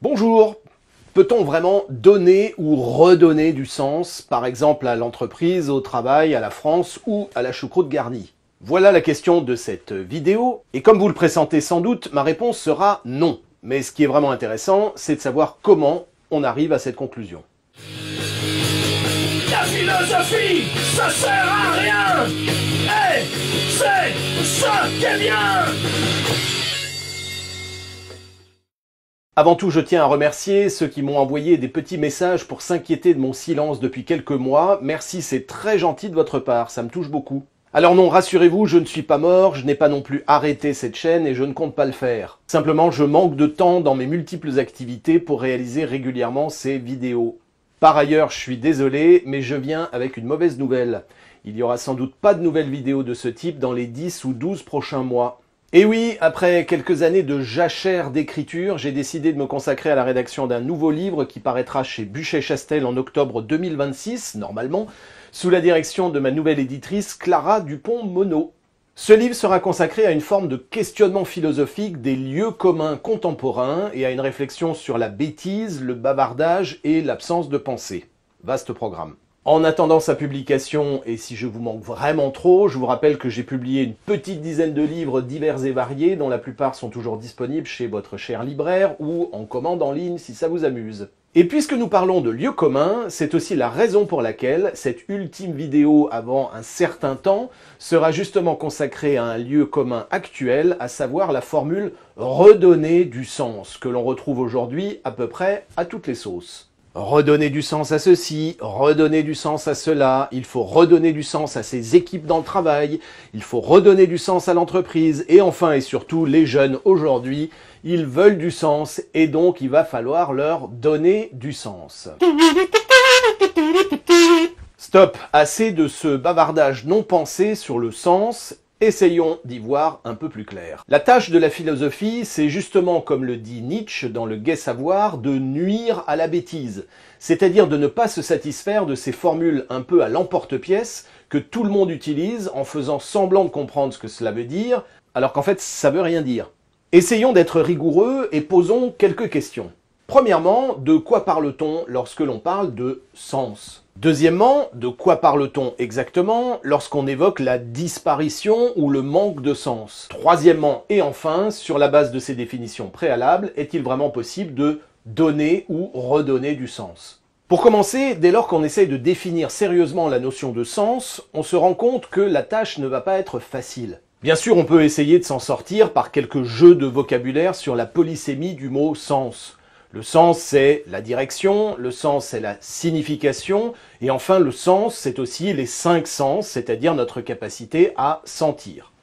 Bonjour! Peut-on vraiment donner ou redonner du sens, par exemple à l'entreprise, au travail, à la France ou à la choucroute garnie? Voilà la question de cette vidéo, et comme vous le pressentez sans doute, ma réponse sera non. Mais ce qui est vraiment intéressant, c'est de savoir comment on arrive à cette conclusion. La philosophie, ça sert à rien. Et c'est ça qui est bien. Avant tout, je tiens à remercier ceux qui m'ont envoyé des petits messages pour s'inquiéter de mon silence depuis quelques mois. Merci, c'est très gentil de votre part, ça me touche beaucoup. Alors non, rassurez-vous, je ne suis pas mort, je n'ai pas non plus arrêté cette chaîne et je ne compte pas le faire. Simplement, je manque de temps dans mes multiples activités pour réaliser régulièrement ces vidéos. Par ailleurs, je suis désolé, mais je viens avec une mauvaise nouvelle. Il n'y aura sans doute pas de nouvelles vidéos de ce type dans les 10 ou 12 prochains mois. Et oui, après quelques années de jachère d'écriture, j'ai décidé de me consacrer à la rédaction d'un nouveau livre qui paraîtra chez Buchet-Chastel en octobre 2026, normalement, sous la direction de ma nouvelle éditrice Clara Dupont-Mono. Ce livre sera consacré à une forme de questionnement philosophique des lieux communs contemporains et à une réflexion sur la bêtise, le bavardage et l'absence de pensée. Vaste programme. En attendant sa publication, et si je vous manque vraiment trop, je vous rappelle que j'ai publié une petite dizaine de livres divers et variés, dont la plupart sont toujours disponibles chez votre cher libraire ou en commande en ligne si ça vous amuse. Et puisque nous parlons de lieux communs, c'est aussi la raison pour laquelle cette ultime vidéo avant un certain temps sera justement consacrée à un lieu commun actuel, à savoir la formule « redonner du sens » que l'on retrouve aujourd'hui à peu près à toutes les sauces. Redonner du sens à ceci, redonner du sens à cela, il faut redonner du sens à ses équipes dans le travail, il faut redonner du sens à l'entreprise, et enfin et surtout, les jeunes aujourd'hui, ils veulent du sens, et donc il va falloir leur donner du sens. Stop, assez de ce bavardage non pensé sur le sens. Essayons d'y voir un peu plus clair. La tâche de la philosophie, c'est justement, comme le dit Nietzsche dans le Gai Savoir, de nuire à la bêtise. C'est-à-dire de ne pas se satisfaire de ces formules un peu à l'emporte-pièce que tout le monde utilise en faisant semblant de comprendre ce que cela veut dire, alors qu'en fait ça veut rien dire. Essayons d'être rigoureux et posons quelques questions. Premièrement, de quoi parle-t-on lorsque l'on parle de sens ? Deuxièmement, de quoi parle-t-on exactement lorsqu'on évoque la disparition ou le manque de sens? Troisièmement et enfin, sur la base de ces définitions préalables, est-il vraiment possible de donner ou redonner du sens? Pour commencer, dès lors qu'on essaye de définir sérieusement la notion de sens, on se rend compte que la tâche ne va pas être facile. Bien sûr, on peut essayer de s'en sortir par quelques jeux de vocabulaire sur la polysémie du mot sens. Le sens, c'est la direction, le sens, c'est la signification, et enfin, le sens, c'est aussi les 5 sens, c'est-à-dire notre capacité à sentir.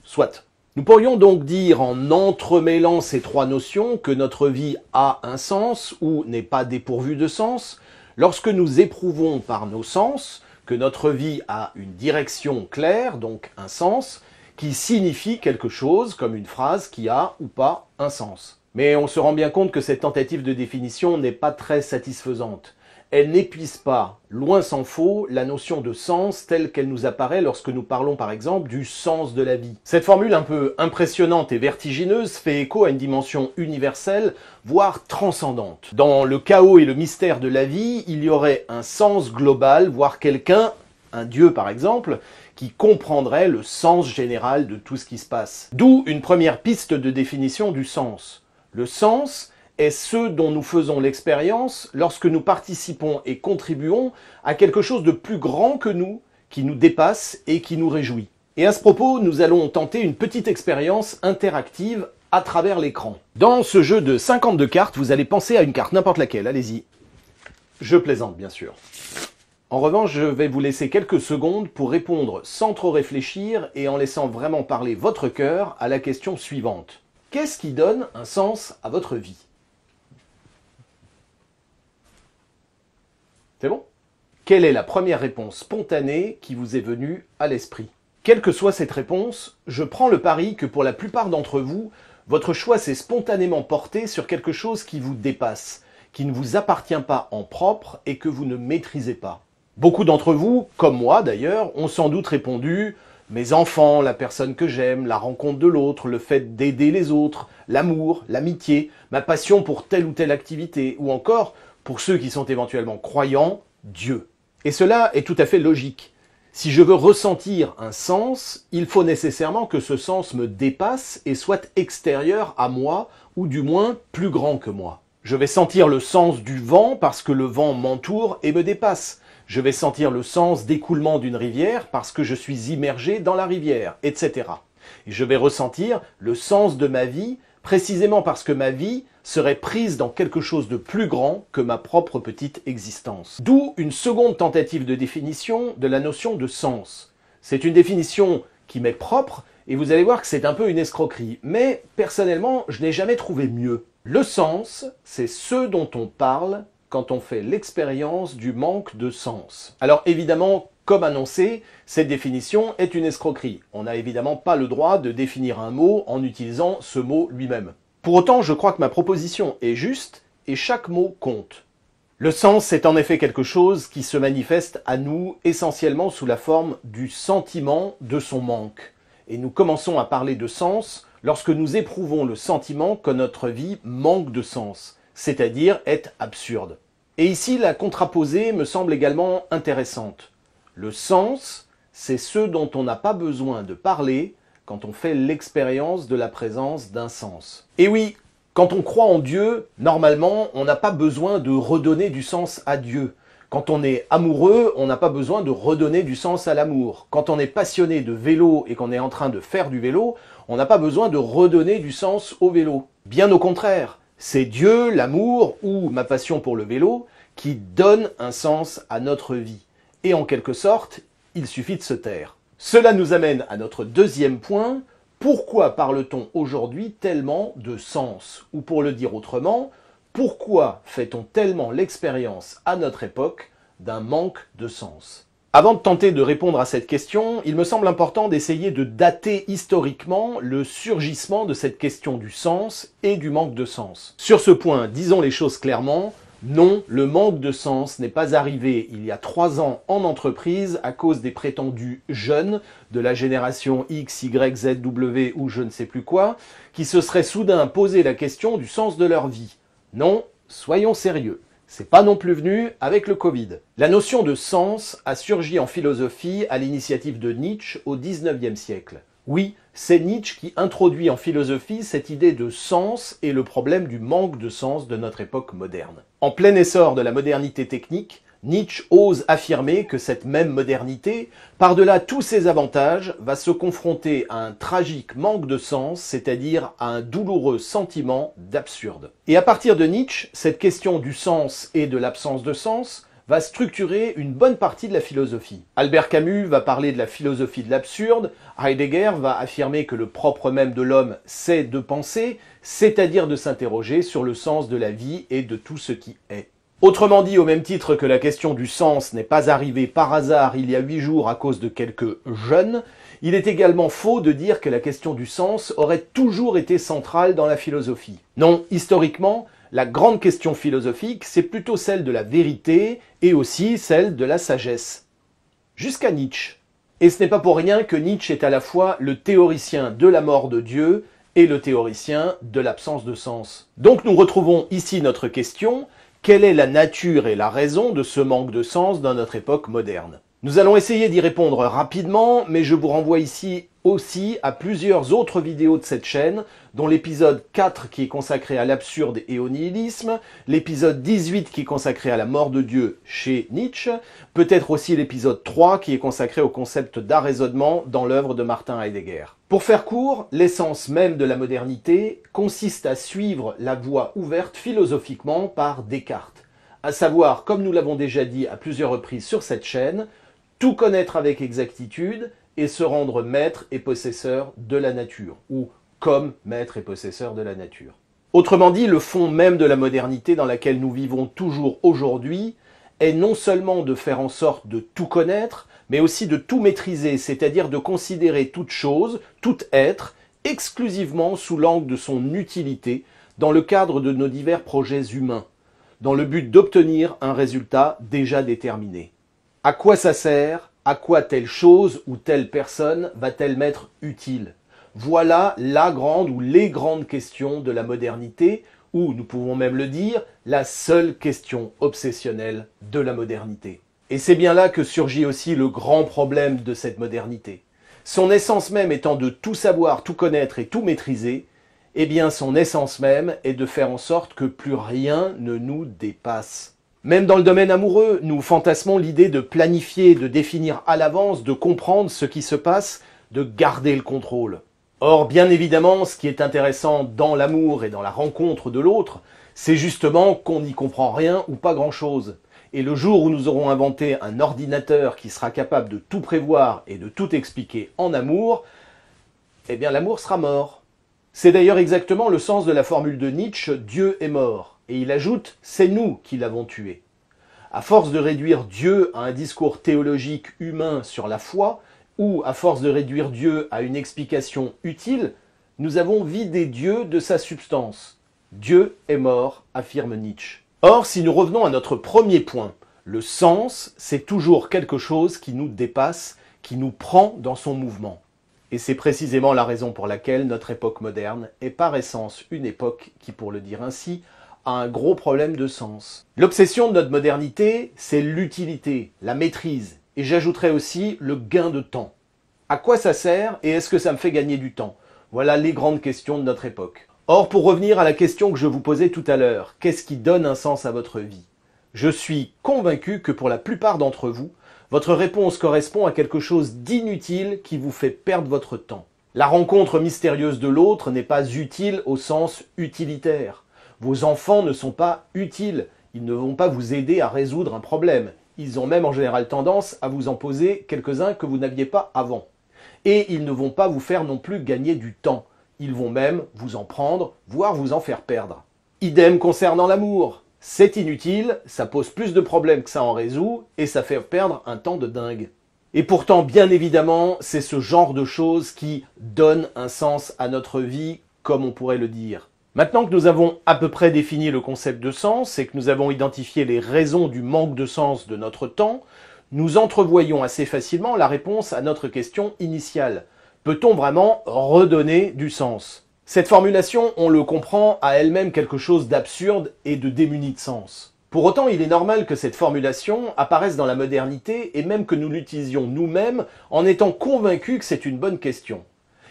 Soit. Nous pourrions donc dire, en entremêlant ces trois notions, que notre vie a un sens ou n'est pas dépourvue de sens, lorsque nous éprouvons par nos sens que notre vie a une direction claire, donc un sens, qui signifie quelque chose, comme une phrase qui a ou pas un sens. Mais on se rend bien compte que cette tentative de définition n'est pas très satisfaisante. Elle n'épuise pas, loin s'en faut, la notion de sens telle qu'elle nous apparaît lorsque nous parlons par exemple du sens de la vie. Cette formule un peu impressionnante et vertigineuse fait écho à une dimension universelle, voire transcendante. Dans le chaos et le mystère de la vie, il y aurait un sens global, voire quelqu'un, un dieu par exemple, qui comprendrait le sens général de tout ce qui se passe. D'où une première piste de définition du sens. Le sens est ce dont nous faisons l'expérience lorsque nous participons et contribuons à quelque chose de plus grand que nous, qui nous dépasse et qui nous réjouit. Et à ce propos, nous allons tenter une petite expérience interactive à travers l'écran. Dans ce jeu de 52 cartes, vous allez penser à une carte, n'importe laquelle, allez-y. Je plaisante, bien sûr. En revanche, je vais vous laisser quelques secondes pour répondre sans trop réfléchir et en laissant vraiment parler votre cœur à la question suivante. Qu'est-ce qui donne un sens à votre vie? C'est bon? Quelle est la première réponse spontanée qui vous est venue à l'esprit? Quelle que soit cette réponse, je prends le pari que pour la plupart d'entre vous, votre choix s'est spontanément porté sur quelque chose qui vous dépasse, qui ne vous appartient pas en propre et que vous ne maîtrisez pas. Beaucoup d'entre vous, comme moi d'ailleurs, ont sans doute répondu mes enfants, la personne que j'aime, la rencontre de l'autre, le fait d'aider les autres, l'amour, l'amitié, ma passion pour telle ou telle activité, ou encore, pour ceux qui sont éventuellement croyants, Dieu. Et cela est tout à fait logique. Si je veux ressentir un sens, il faut nécessairement que ce sens me dépasse et soit extérieur à moi, ou du moins plus grand que moi. Je vais sentir le sens du vent parce que le vent m'entoure et me dépasse. Je vais sentir le sens d'écoulement d'une rivière parce que je suis immergé dans la rivière, etc. Et je vais ressentir le sens de ma vie précisément parce que ma vie serait prise dans quelque chose de plus grand que ma propre petite existence. D'où une seconde tentative de définition de la notion de sens. C'est une définition qui m'est propre et vous allez voir que c'est un peu une escroquerie. Mais personnellement, je n'ai jamais trouvé mieux. Le sens, c'est ce dont on parle quand on fait l'expérience du manque de sens. Alors évidemment, comme annoncé, cette définition est une escroquerie. On n'a évidemment pas le droit de définir un mot en utilisant ce mot lui-même. Pour autant, je crois que ma proposition est juste et chaque mot compte. Le sens, c'est en effet quelque chose qui se manifeste à nous essentiellement sous la forme du sentiment de son manque. Et nous commençons à parler de sens lorsque nous éprouvons le sentiment que notre vie manque de sens, c'est-à-dire est absurde. Et ici, la contraposée me semble également intéressante. Le sens, c'est ce dont on n'a pas besoin de parler quand on fait l'expérience de la présence d'un sens. Et oui, quand on croit en Dieu, normalement, on n'a pas besoin de redonner du sens à Dieu. Quand on est amoureux, on n'a pas besoin de redonner du sens à l'amour. Quand on est passionné de vélo et qu'on est en train de faire du vélo, on n'a pas besoin de redonner du sens au vélo. Bien au contraire, c'est Dieu, l'amour ou ma passion pour le vélo qui donne un sens à notre vie. Et en quelque sorte, il suffit de se taire. Cela nous amène à notre deuxième point. Pourquoi parle-t-on aujourd'hui tellement de sens? Ou pour le dire autrement, pourquoi fait-on tellement l'expérience à notre époque d'un manque de sens? Avant de tenter de répondre à cette question, il me semble important d'essayer de dater historiquement le surgissement de cette question du sens et du manque de sens. Sur ce point, disons les choses clairement, non, le manque de sens n'est pas arrivé il y a 3 ans en entreprise à cause des prétendus jeunes de la génération X, Y, Z, W ou je ne sais plus quoi, qui se seraient soudain posé la question du sens de leur vie. Non, soyons sérieux. C'est pas non plus venu avec le Covid. La notion de sens a surgi en philosophie à l'initiative de Nietzsche au XIXe siècle. Oui, c'est Nietzsche qui introduit en philosophie cette idée de sens et le problème du manque de sens de notre époque moderne. En plein essor de la modernité technique, Nietzsche ose affirmer que cette même modernité, par-delà tous ses avantages, va se confronter à un tragique manque de sens, c'est-à-dire à un douloureux sentiment d'absurde. Et à partir de Nietzsche, cette question du sens et de l'absence de sens va structurer une bonne partie de la philosophie. Albert Camus va parler de la philosophie de l'absurde, Heidegger va affirmer que le propre même de l'homme, c'est de penser, c'est-à-dire de s'interroger sur le sens de la vie et de tout ce qui est. Autrement dit, au même titre que la question du sens n'est pas arrivée par hasard il y a 8 jours à cause de quelques jeunes, il est également faux de dire que la question du sens aurait toujours été centrale dans la philosophie. Non, historiquement, la grande question philosophique, c'est plutôt celle de la vérité et aussi celle de la sagesse. Jusqu'à Nietzsche. Et ce n'est pas pour rien que Nietzsche est à la fois le théoricien de la mort de Dieu et le théoricien de l'absence de sens. Donc nous retrouvons ici notre question: quelle est la nature et la raison de ce manque de sens dans notre époque moderne? Nous allons essayer d'y répondre rapidement, mais je vous renvoie ici aussi à plusieurs autres vidéos de cette chaîne, dont l'épisode 4 qui est consacré à l'absurde et au nihilisme, l'épisode 18 qui est consacré à la mort de Dieu chez Nietzsche, peut-être aussi l'épisode 3 qui est consacré au concept d'arraisonnement dans l'œuvre de Martin Heidegger. Pour faire court, l'essence même de la modernité consiste à suivre la voie ouverte philosophiquement par Descartes, à savoir, comme nous l'avons déjà dit à plusieurs reprises sur cette chaîne, tout connaître avec exactitude et se rendre maître et possesseur de la nature, ou comme maître et possesseur de la nature. Autrement dit, le fond même de la modernité dans laquelle nous vivons toujours aujourd'hui est non seulement de faire en sorte de tout connaître, mais aussi de tout maîtriser, c'est-à-dire de considérer toute chose, tout être, exclusivement sous l'angle de son utilité, dans le cadre de nos divers projets humains, dans le but d'obtenir un résultat déjà déterminé. À quoi ça sert? À quoi telle chose ou telle personne va-t-elle m'être utile? Voilà la grande ou les grandes questions de la modernité, ou nous pouvons même le dire, la seule question obsessionnelle de la modernité. Et c'est bien là que surgit aussi le grand problème de cette modernité. Son essence même étant de tout savoir, tout connaître et tout maîtriser, eh bien son essence même est de faire en sorte que plus rien ne nous dépasse. Même dans le domaine amoureux, nous fantasmons l'idée de planifier, de définir à l'avance, de comprendre ce qui se passe, de garder le contrôle. Or, bien évidemment, ce qui est intéressant dans l'amour et dans la rencontre de l'autre, c'est justement qu'on n'y comprend rien ou pas grand-chose. Et le jour où nous aurons inventé un ordinateur qui sera capable de tout prévoir et de tout expliquer en amour, eh bien l'amour sera mort. C'est d'ailleurs exactement le sens de la formule de Nietzsche « Dieu est mort ». Et il ajoute « c'est nous qui l'avons tué ». À force de réduire Dieu à un discours théologique humain sur la foi, ou à force de réduire Dieu à une explication utile, nous avons vidé Dieu de sa substance. Dieu est mort, affirme Nietzsche. Or, si nous revenons à notre premier point, le sens, c'est toujours quelque chose qui nous dépasse, qui nous prend dans son mouvement. Et c'est précisément la raison pour laquelle notre époque moderne est par essence une époque qui, pour le dire ainsi, a un gros problème de sens. L'obsession de notre modernité, c'est l'utilité, la maîtrise, et j'ajouterais aussi le gain de temps. À quoi ça sert et est-ce que ça me fait gagner du temps? Voilà les grandes questions de notre époque. Or, pour revenir à la question que je vous posais tout à l'heure, qu'est-ce qui donne un sens à votre vie? Je suis convaincu que pour la plupart d'entre vous, votre réponse correspond à quelque chose d'inutile qui vous fait perdre votre temps. La rencontre mystérieuse de l'autre n'est pas utile au sens utilitaire. Vos enfants ne sont pas utiles, ils ne vont pas vous aider à résoudre un problème. Ils ont même en général tendance à vous en poser quelques-uns que vous n'aviez pas avant. Et ils ne vont pas vous faire non plus gagner du temps. Ils vont même vous en prendre, voire vous en faire perdre. Idem concernant l'amour. C'est inutile, ça pose plus de problèmes que ça en résout, et ça fait perdre un temps de dingue. Et pourtant, bien évidemment, c'est ce genre de choses qui donne un sens à notre vie, comme on pourrait le dire. Maintenant que nous avons à peu près défini le concept de sens et que nous avons identifié les raisons du manque de sens de notre temps, nous entrevoyons assez facilement la réponse à notre question initiale. Peut-on vraiment redonner du sens? Cette formulation, on le comprend, a elle-même quelque chose d'absurde et de démuni de sens. Pour autant, il est normal que cette formulation apparaisse dans la modernité et même que nous l'utilisions nous-mêmes en étant convaincus que c'est une bonne question.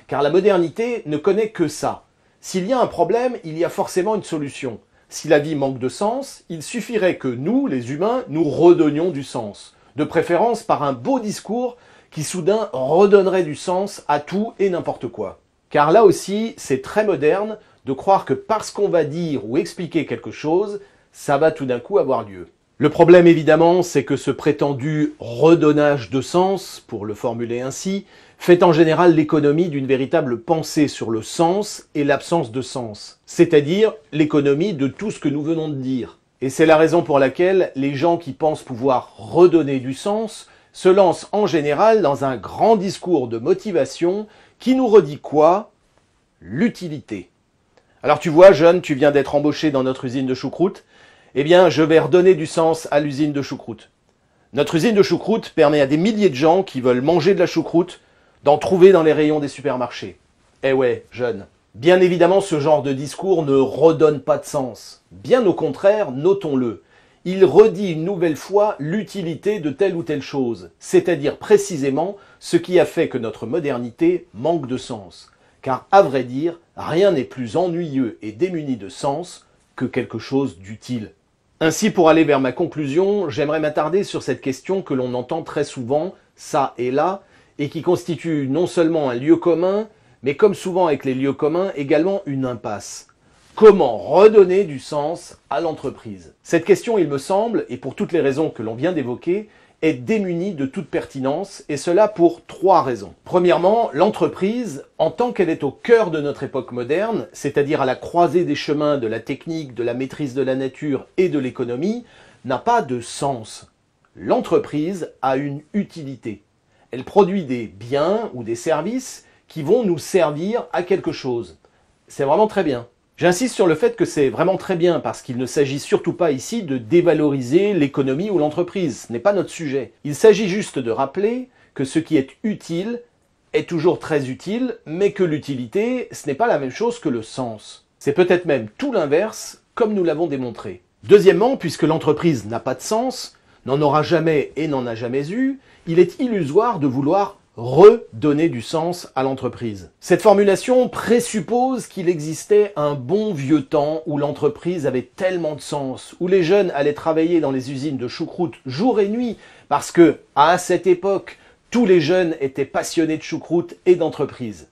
Car la modernité ne connaît que ça. S'il y a un problème, il y a forcément une solution. Si la vie manque de sens, il suffirait que nous, les humains, nous redonnions du sens. De préférence par un beau discours qui soudain redonnerait du sens à tout et n'importe quoi. Car là aussi, c'est très moderne de croire que parce qu'on va dire ou expliquer quelque chose, ça va tout d'un coup avoir lieu. Le problème évidemment, c'est que ce prétendu redonnage de sens, pour le formuler ainsi, fait en général l'économie d'une véritable pensée sur le sens et l'absence de sens, c'est-à-dire l'économie de tout ce que nous venons de dire. Et c'est la raison pour laquelle les gens qui pensent pouvoir redonner du sens se lancent en général dans un grand discours de motivation qui nous redit quoi? L'utilité. Alors tu vois, jeune, tu viens d'être embauché dans notre usine de choucroute. Eh bien, je vais redonner du sens à l'usine de choucroute. Notre usine de choucroute permet à des milliers de gens qui veulent manger de la choucroute d'en trouver dans les rayons des supermarchés. Eh ouais, jeune. Bien évidemment, ce genre de discours ne redonne pas de sens. Bien au contraire, notons-le. Il redit une nouvelle fois l'utilité de telle ou telle chose, c'est-à-dire précisément ce qui a fait que notre modernité manque de sens. Car à vrai dire, rien n'est plus ennuyeux et démuni de sens que quelque chose d'utile. Ainsi, pour aller vers ma conclusion, j'aimerais m'attarder sur cette question que l'on entend très souvent, ça et là, et qui constitue non seulement un lieu commun, mais comme souvent avec les lieux communs, également une impasse. Comment redonner du sens à l'entreprise? Cette question, il me semble, et pour toutes les raisons que l'on vient d'évoquer, est démunie de toute pertinence, et cela pour trois raisons. Premièrement, l'entreprise, en tant qu'elle est au cœur de notre époque moderne, c'est-à-dire à la croisée des chemins de la technique, de la maîtrise de la nature et de l'économie, n'a pas de sens. L'entreprise a une utilité. Elle produit des biens ou des services qui vont nous servir à quelque chose. C'est vraiment très bien. J'insiste sur le fait que c'est vraiment très bien, parce qu'il ne s'agit surtout pas ici de dévaloriser l'économie ou l'entreprise, ce n'est pas notre sujet. Il s'agit juste de rappeler que ce qui est utile est toujours très utile, mais que l'utilité, ce n'est pas la même chose que le sens. C'est peut-être même tout l'inverse, comme nous l'avons démontré. Deuxièmement, puisque l'entreprise n'a pas de sens, n'en aura jamais et n'en a jamais eu, il est illusoire de vouloir redonner du sens à l'entreprise. Cette formulation présuppose qu'il existait un bon vieux temps où l'entreprise avait tellement de sens, où les jeunes allaient travailler dans les usines de choucroute jour et nuit, parce que, à cette époque, tous les jeunes étaient passionnés de choucroute et d'entreprise.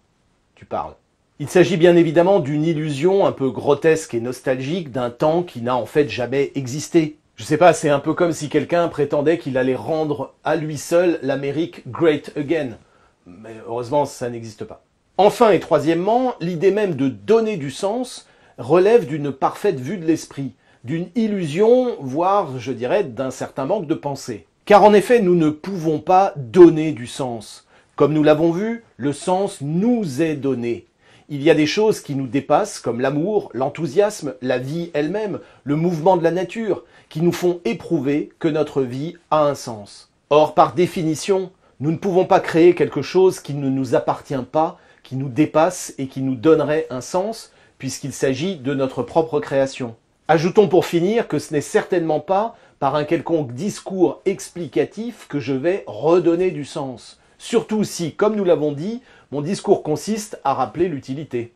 Tu parles. Il s'agit bien évidemment d'une illusion un peu grotesque et nostalgique d'un temps qui n'a en fait jamais existé. Je sais pas, c'est un peu comme si quelqu'un prétendait qu'il allait rendre à lui seul l'Amérique great again. Mais heureusement, ça n'existe pas. Enfin et troisièmement, l'idée même de donner du sens relève d'une parfaite vue de l'esprit, d'une illusion, voire, je dirais, d'un certain manque de pensée. Car en effet, nous ne pouvons pas donner du sens. Comme nous l'avons vu, le sens nous est donné. Il y a des choses qui nous dépassent, comme l'amour, l'enthousiasme, la vie elle-même, le mouvement de la nature, qui nous font éprouver que notre vie a un sens. Or, par définition, nous ne pouvons pas créer quelque chose qui ne nous appartient pas, qui nous dépasse et qui nous donnerait un sens, puisqu'il s'agit de notre propre création. Ajoutons pour finir que ce n'est certainement pas par un quelconque discours explicatif que je vais redonner du sens. Surtout si, comme nous l'avons dit, mon discours consiste à rappeler l'utilité.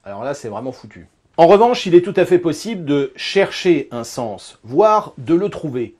Alors là, c'est vraiment foutu. En revanche, il est tout à fait possible de chercher un sens, voire de le trouver,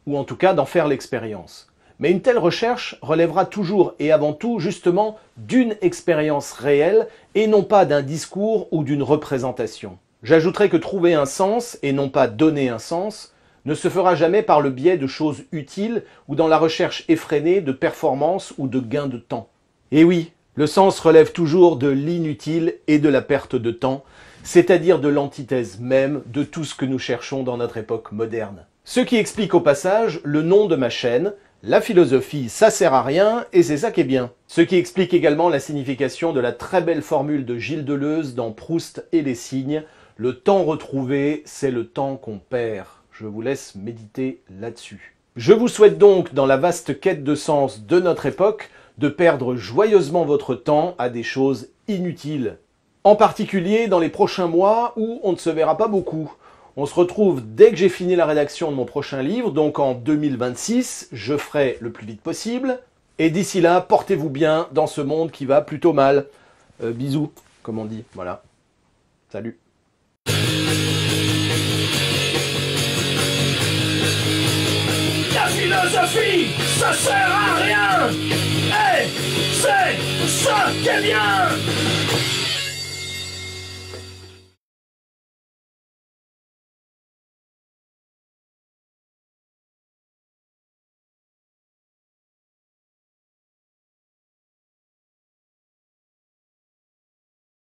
ou en tout cas d'en faire l'expérience. Mais une telle recherche relèvera toujours et avant tout justement d'une expérience réelle et non pas d'un discours ou d'une représentation. J'ajouterai que trouver un sens, et non pas donner un sens, ne se fera jamais par le biais de choses utiles ou dans la recherche effrénée de performance ou de gain de temps. Et oui, le sens relève toujours de l'inutile et de la perte de temps, c'est-à-dire de l'antithèse même de tout ce que nous cherchons dans notre époque moderne. Ce qui explique au passage le nom de ma chaîne, la philosophie ça sert à rien et c'est ça qui est bien. Ce qui explique également la signification de la très belle formule de Gilles Deleuze dans Proust et les cygnes, le temps retrouvé c'est le temps qu'on perd. Je vous laisse méditer là-dessus. Je vous souhaite donc, dans la vaste quête de sens de notre époque, de perdre joyeusement votre temps à des choses inutiles. En particulier dans les prochains mois où on ne se verra pas beaucoup. On se retrouve dès que j'ai fini la rédaction de mon prochain livre, donc en 2026, je ferai le plus vite possible. Et d'ici là, portez-vous bien dans ce monde qui va plutôt mal. Bisous, comme on dit, voilà. Salut. La philosophie, ça sert à rien. Et c'est ça qui est bien.